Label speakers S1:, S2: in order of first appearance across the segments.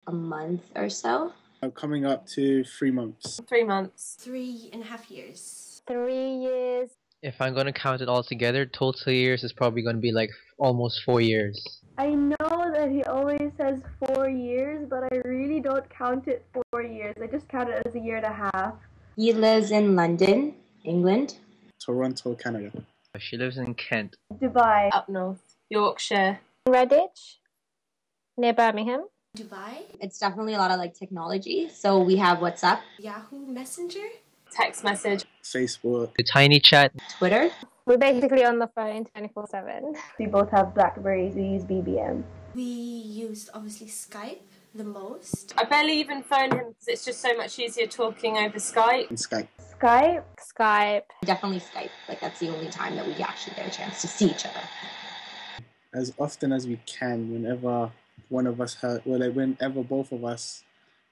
S1: a month or so.
S2: Coming up to 3 months.
S3: 3 months.
S4: 3.5 years.
S5: 3 years.
S6: If I'm gonna count it all together, total years is probably gonna be like almost 4 years.
S5: I know that he always says 4 years, but I really don't count it 4 years. I just count it as a year and a half.
S1: He lives in London, England.
S2: Toronto, Canada.
S6: She lives in Kent.
S5: Dubai.
S3: Up north. Yorkshire.
S5: Redditch, near Birmingham.
S4: Dubai.
S1: It's definitely a lot of like technology. So we have WhatsApp,
S4: Yahoo Messenger.
S3: Text message.
S2: Facebook.
S6: The tiny chat.
S1: Twitter.
S5: We're basically on the phone 24/7. We both have Blackberries, we use BBM.
S4: We used, obviously, Skype the most.
S3: I barely even phone him because it's just so much easier talking over Skype.
S2: And Skype.
S5: Skype.
S1: Definitely Skype. Like that's the only time that we actually get a chance to see each other.
S2: As often as we can, whenever one of us whenever both of us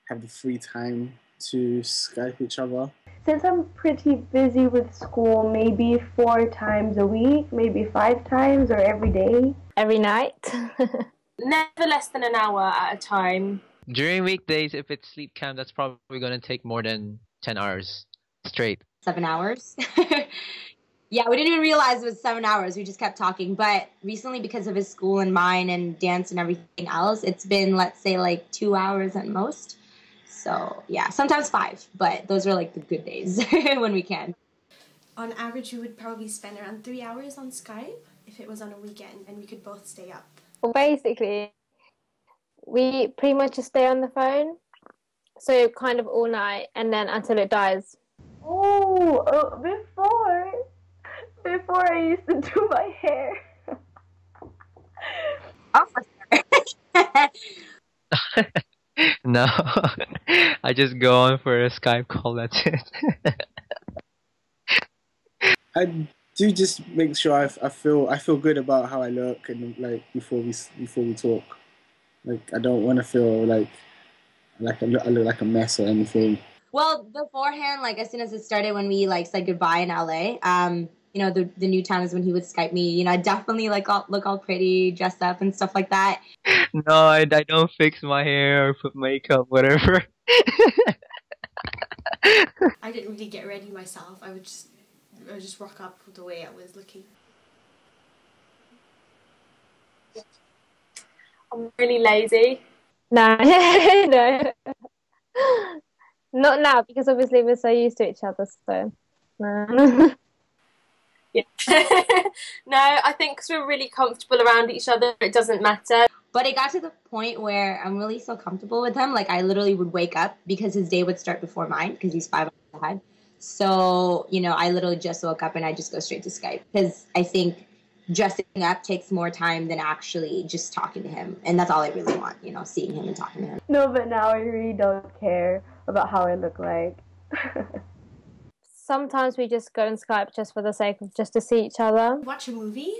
S2: have the free time to Skype each other.
S5: Since I'm pretty busy with school, maybe 4 times a week, maybe 5 times, or every day. Every night.
S3: Never less than an hour at a time.
S6: During weekdays, if it's sleep cam, that's probably gonna take more than 10 hours straight.
S1: 7 hours. Yeah, we didn't even realize it was 7 hours. We just kept talking. But recently, because of his school and mine and dance and everything else, it's been, let's say, like 2 hours at most. So, yeah, sometimes 5. But those are, like, the good days when we can.
S4: On average, we would probably spend around 3 hours on Skype if it was on a weekend and we could both stay up.
S5: Well, basically, we pretty much just stay on the phone. So kind of all night and then until it dies. Before I used to do my hair.
S1: Oh, for sure.
S6: No, I just go on for a Skype call, that's it.
S2: I do just make sure I feel good about how I look and like before we talk. Like I don't want to feel like I look like a mess or anything.
S1: Well, beforehand, like as soon as it started, when we like said goodbye in LA, you know, the new times when he would Skype me, you know, I definitely like look all pretty, dressed up and stuff like that.
S6: No, I don't fix my hair or put makeup, whatever.
S4: I didn't really get ready myself. I would just rock up the way I was looking.
S3: I'm really lazy.
S5: No, no. Not now, because obviously we're so used to each other, so no.
S3: Yeah. No, I think because we're really comfortable around each other, it doesn't matter.
S1: But it got to the point where I'm really so comfortable with him. Like I literally would wake up because his day would start before mine because he's 5 hours ahead. So, you know, I literally just woke up and I just go straight to Skype because I think dressing up takes more time than actually just talking to him. And that's all I really want, you know, seeing him and talking to him.
S5: No, but now I really don't care about how I look like. Sometimes we just go on Skype just for the sake of just to see each other.
S4: Watch a movie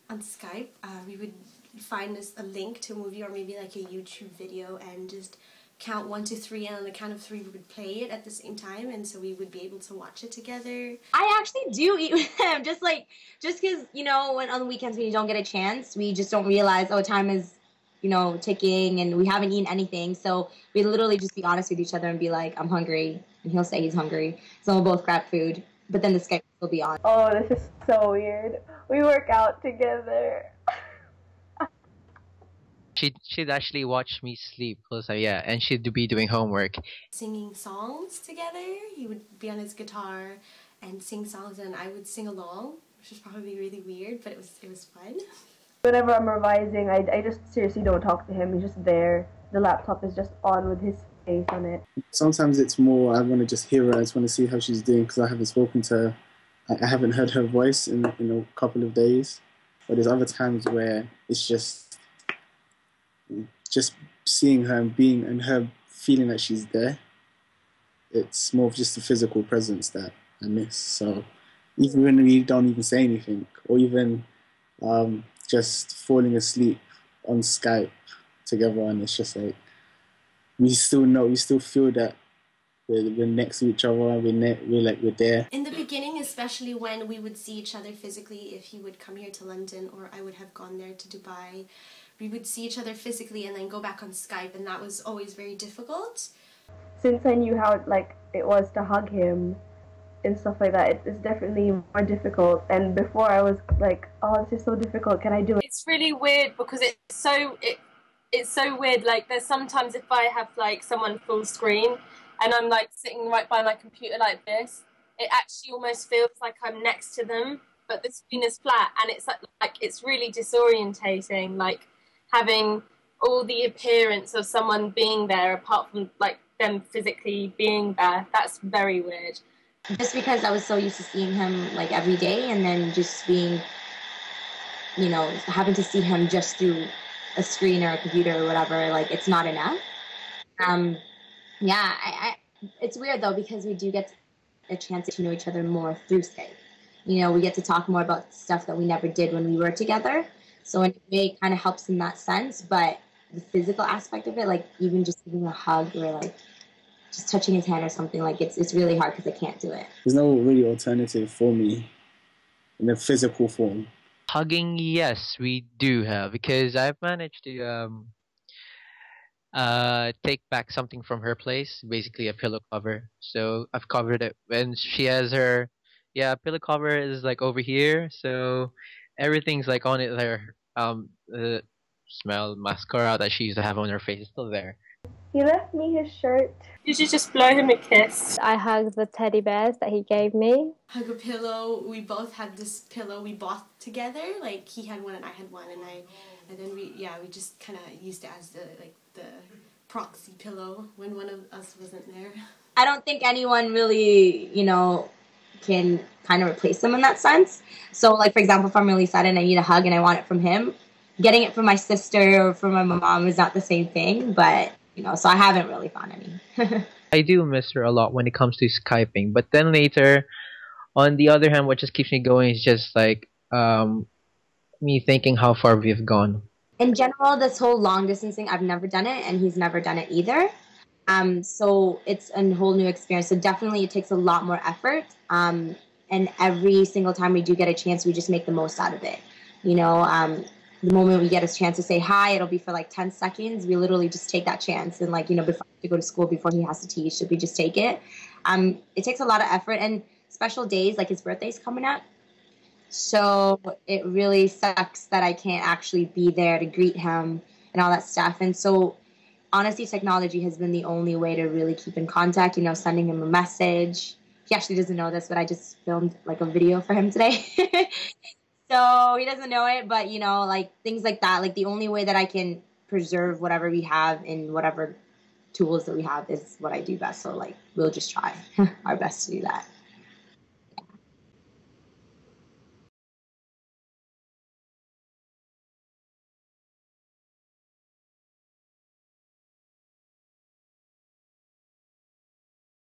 S4: on Skype. We would find a link to a movie or maybe like a YouTube video and just count 1 to 3, and on the count of 3 we would play it at the same time, and so we would be able to watch it together.
S1: I actually do eat with him, just because, you know, when on the weekends when you don't get a chance, we just don't realize, oh, time is, you know, ticking and we haven't eaten anything. So we literally just be honest with each other and be like, I'm hungry. And he'll say he's hungry. So we'll both grab food. But then the Skype will be on.
S5: Oh, this is so weird. We work out together.
S6: She'd actually watch me sleep, cause yeah, and she'd be doing homework.
S4: Singing songs together. He would be on his guitar and sing songs, and I would sing along, which is probably really weird, but it was fun. Whenever
S5: I'm revising, I just seriously don't talk to him. He's just there. The laptop is just on with his face on it. Sometimes
S2: it's more I want to just hear her. I just want to see how she's doing because I haven't spoken to her. I haven't heard her voice in a couple of days. But there's other times where it's just seeing her and her feeling that she's there. It's more of just a physical presence that I miss. So even when we don't even say anything, or even just falling asleep on Skype together, and it's just like we still feel that we're next to each other. We're there.
S4: In the beginning, especially when we would see each other physically, if he would come here to London or I would have gone there to Dubai, we would see each other physically and then go back on Skype, and that was always very difficult.
S7: Since I knew how like it was to hug him and stuff like that, it's definitely more difficult. And before I was like, oh, this is so difficult, can I do it?
S3: It's really weird because it's so weird. Like there's sometimes if I have like someone full screen and I'm like sitting right by my computer like this, it actually almost feels like I'm next to them, but the screen is flat, and it's like it's really disorientating, like having all the appearance of someone being there apart from like them physically being there. That's very weird.
S1: Just because I was so used to seeing him like every day, and then just being, you know, having to see him just through a screen or a computer or whatever, like it's not enough. Yeah, it's weird though, because we do get a chance to know each other more through Skype. You know, we get to talk more about stuff that we never did when we were together. So in a way, it kind of helps in that sense. But the physical aspect of it, like even just giving a hug or like just touching his hand or something, like it's really hard because I can't do it.
S2: There's no really alternative for me in a physical form.
S6: Hugging, yes, we do have, because I've managed to take back something from her place, basically a pillow cover. So I've covered it when she has her, yeah, pillow cover is like over here, so everything's like on it there. The smell mascara that she used to have on her face is still there.
S7: He left me his shirt.
S3: You should just blow him a kiss.
S5: I hugged the teddy bears that he gave me.
S4: Hug a pillow. We both had this pillow we bought together. Like he had one and I had one, and then we just kind of used it as the proxy pillow when one of us wasn't there.
S1: I don't think anyone really, you know, can kind of replace him in that sense. So like, for example, if I'm really sad and I need a hug and I want it from him, getting it from my sister or from my mom is not the same thing, but you know, so I haven't really found any.
S6: I do miss her a lot when it comes to Skyping, but then later, on the other hand, what just keeps me going is just like me thinking how far we've gone.
S1: In general, this whole long distance thing, I've never done it, and he's never done it either. So it's a whole new experience. So definitely it takes a lot more effort. And every single time we do get a chance, we just make the most out of it. You know, the moment we get a chance to say hi, it'll be for like 10 seconds. We literally just take that chance. And like, you know, before I have to go to school, before he has to teach, we just take it. It takes a lot of effort, and special days, like his birthday's coming up. So it really sucks that I can't actually be there to greet him and all that stuff. And so honestly, technology has been the only way to really keep in contact, you know, sending him a message. He actually doesn't know this, but I just filmed like a video for him today. So he doesn't know it, but you know, like things like that, like the only way that I can preserve whatever we have in whatever tools that we have is what I do best. So like, we'll just try our best to do that.